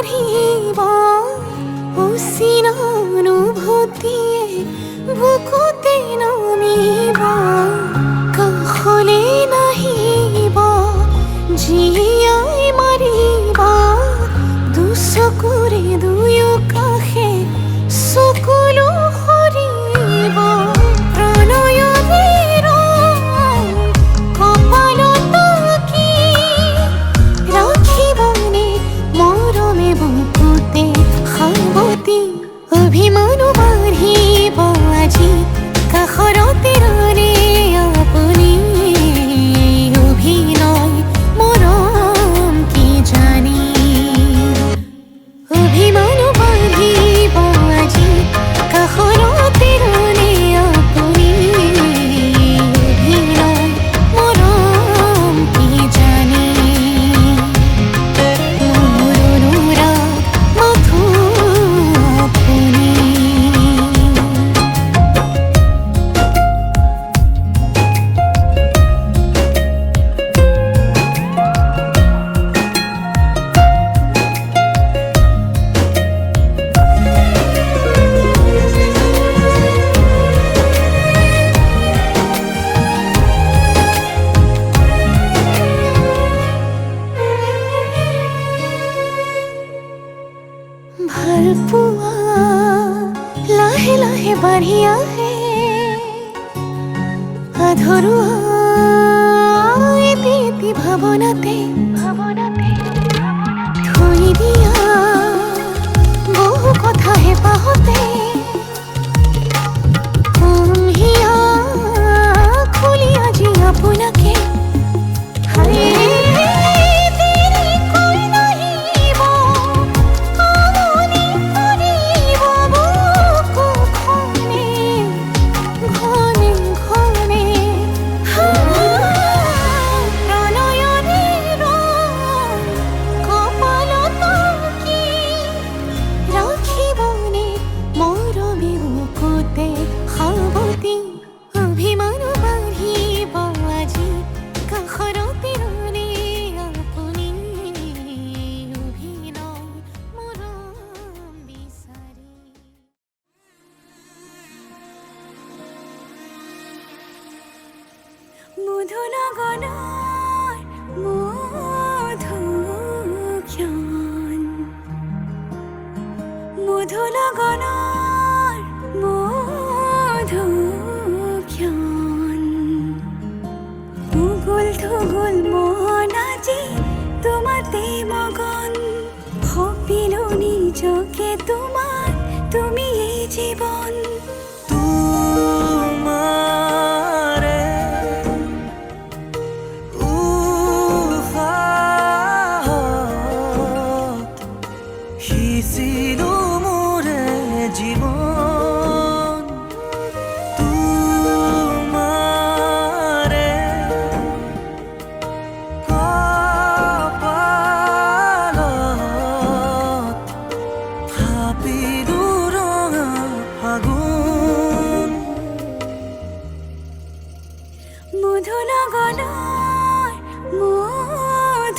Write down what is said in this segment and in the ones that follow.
ବାରିବା ଉସିନାନୁଭୂତିଏ ବୁକୁତେ ନମିବା କାହଲେ ନାହିବା GI ମାରିବା দুচকুৰে দুয়ো কাষে চকুলো সৰিব প্ৰণয়ৰ কপালত কি ৰাখিবনে মৰমে বুকুতে সাৱতি অভিমানো বাঢ়িব আজি কাষৰতে ৰলে আপুনি অভিনয় মৰম কি জানি অভিমানো বাঢ়িব আজি কাষৰতে ৰলে আপুনি অভিনয় মৰম কি জানি মোৰ অনুৰাগ মাথো আপুনি ভালপোৱা লাহে লাহে বাঢ়ি আহে আধৰুৱা এটি এটি ভাৱনাতে থৈ দিয়া বহু কথা হেঁপাহতে হিয়া খুলি আজি আপোনাকে অভিমান বাঢ়িব আজি কাষৰতে ৰলে আপুনি অভিনয় মৰম বিচাৰি মধুনগনৰ মধুক্ষণ মধুনগনৰ মধুক্ষণ উগুল থুগুল মন আজি তোমাতে মগন ভাবিলো নিজকে তোমাৰ তুমি এই জীৱন তোমাৰে উশাহত সিঁচিলো মোৰে জীৱন তোমাৰে কপালত থাপিলো ৰঙা ফাগুন মধুনগনৰ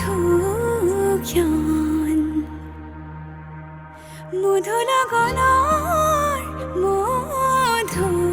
মধুক্ষণ মধুনগনৰ মধুক্ষণ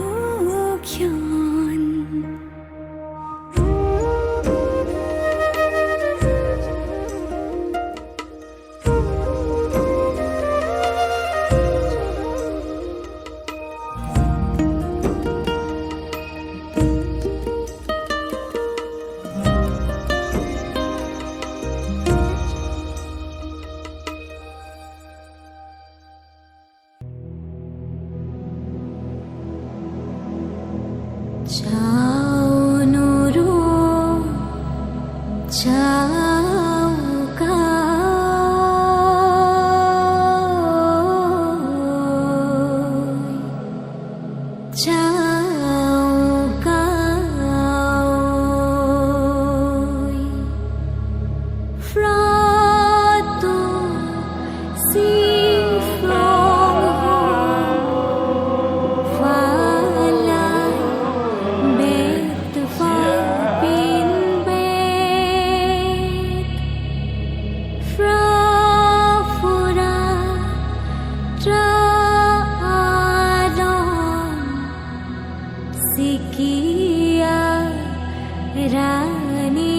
रानी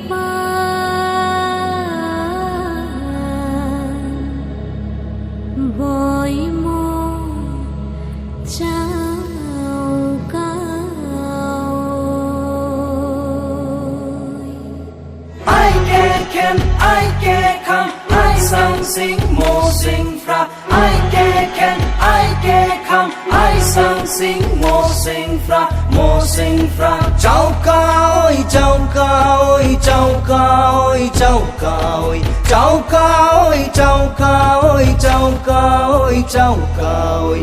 पान बोई मो चौका ai kê khen ai kê kham ai sang sing mo sing fra ai kê khen ai kê kham ai sang sing mo sing fra chau ca ơi chau ca ơi chau ca ơi chau ca ơi chau ca ơi chau ca ơi chau ca ơi chau ca ơi